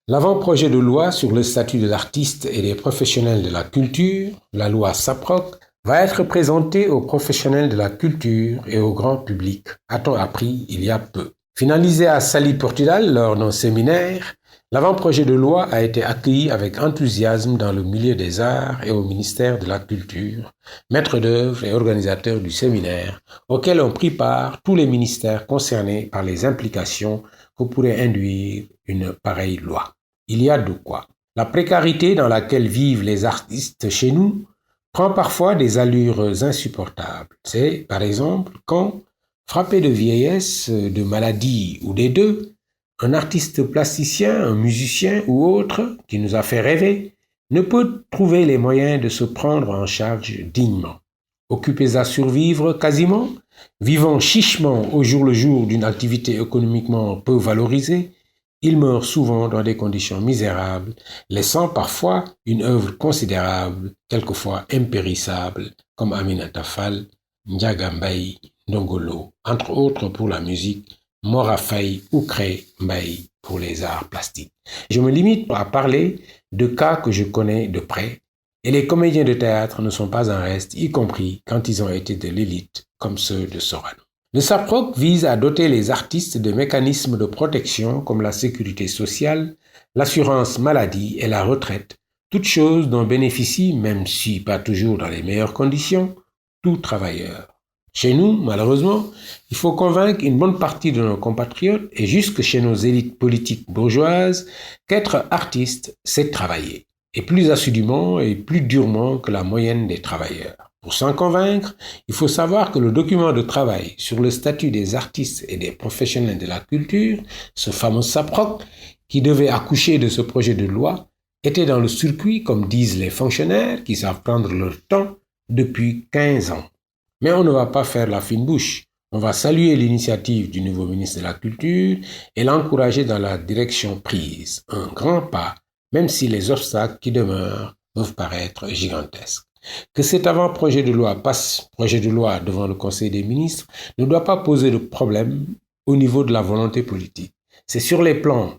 L'avant-projet de loi sur le statut de l'artiste et des professionnels de la culture, la loi SAPROC, va être présenté aux professionnels de la culture et au grand public, a-t-on appris il y a peu. Finalisé à Saly Portudal lors d'un séminaire, l'avant-projet de loi a été accueilli avec enthousiasme dans le milieu des arts et au ministère de la Culture, maître d'œuvre et organisateur du séminaire, auquel ont pris part tous les ministères concernés par les implications que pourrait induire une pareille loi. Il y a de quoi. La précarité dans laquelle vivent les artistes chez nous prend parfois des allures insupportables. C'est, par exemple, quand, frappé de vieillesse, de maladie ou des deux, un artiste plasticien, un musicien ou autre qui nous a fait rêver ne peut trouver les moyens de se prendre en charge dignement. Occupés à survivre quasiment, vivant chichement au jour le jour d'une activité économiquement peu valorisée, ils meurent souvent dans des conditions misérables, laissant parfois une œuvre considérable, quelquefois impérissable, comme Aminata Fall, Ndiaga Mbaye, Ndongolo, entre autres pour la musique, Mora Faye ou Kré Mbaye pour les arts plastiques. Je me limite à parler de cas que je connais de près, et les comédiens de théâtre ne sont pas en reste, y compris quand ils ont été de l'élite, comme ceux de Sorano. Le SAPROC vise à doter les artistes de mécanismes de protection comme la sécurité sociale, l'assurance maladie et la retraite, toutes choses dont bénéficie, même si pas toujours dans les meilleures conditions, tout travailleur. Chez nous, malheureusement, il faut convaincre une bonne partie de nos compatriotes et jusque chez nos élites politiques bourgeoises qu'être artiste, c'est travailler, et plus assidûment et plus durement que la moyenne des travailleurs. Pour s'en convaincre, il faut savoir que le document de travail sur le statut des artistes et des professionnels de la culture, ce fameux SAPROC, qui devait accoucher de ce projet de loi, était dans le circuit, comme disent les fonctionnaires qui savent prendre leur temps, depuis 15 ans. Mais on ne va pas faire la fine bouche. On va saluer l'initiative du nouveau ministre de la Culture et l'encourager dans la direction prise. Un grand pas, même si les obstacles qui demeurent peuvent paraître gigantesques. Que cet avant-projet de loi passe projet de loi devant le Conseil des ministres ne doit pas poser de problème au niveau de la volonté politique. C'est sur les plans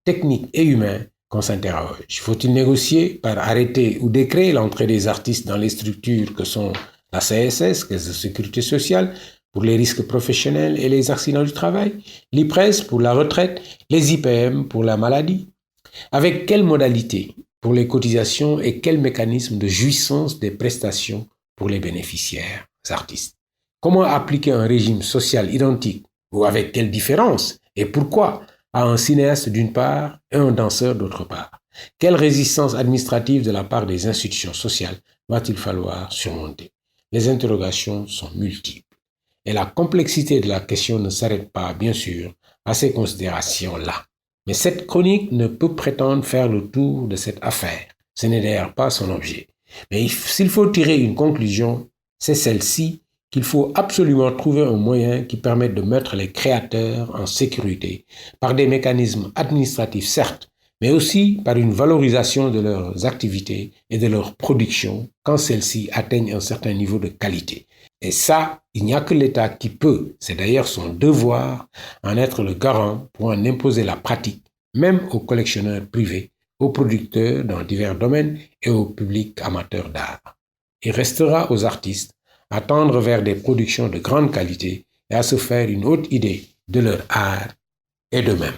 techniques et humains qu'on s'interroge. Faut-il négocier par arrêté ou décret l'entrée des artistes dans les structures que sont la CSS, Caisse de sécurité sociale, pour les risques professionnels et les accidents du travail, l'IPRES pour la retraite, les IPM pour la maladie? Avec quelles modalités pour les cotisations et quel mécanisme de jouissance des prestations pour les bénéficiaires artistes? Comment appliquer un régime social identique ou avec quelle différence et pourquoi à un cinéaste d'une part et un danseur d'autre part? Quelle résistance administrative de la part des institutions sociales va-t-il falloir surmonter? Les interrogations sont multiples et la complexité de la question ne s'arrête pas, bien sûr, à ces considérations-là. Mais cette chronique ne peut prétendre faire le tour de cette affaire. Ce n'est d'ailleurs pas son objet. Mais s'il faut tirer une conclusion, c'est celle-ci qu'il faut absolument trouver un moyen qui permette de mettre les créateurs en sécurité par des mécanismes administratifs, certes, mais aussi par une valorisation de leurs activités et de leur production quand celles-ci atteignent un certain niveau de qualité. Et ça, il n'y a que l'État qui peut, c'est d'ailleurs son devoir, en être le garant pour en imposer la pratique, même aux collectionneurs privés, aux producteurs dans divers domaines et au public amateur d'art. Il restera aux artistes à tendre vers des productions de grande qualité et à se faire une haute idée de leur art et d'eux-mêmes.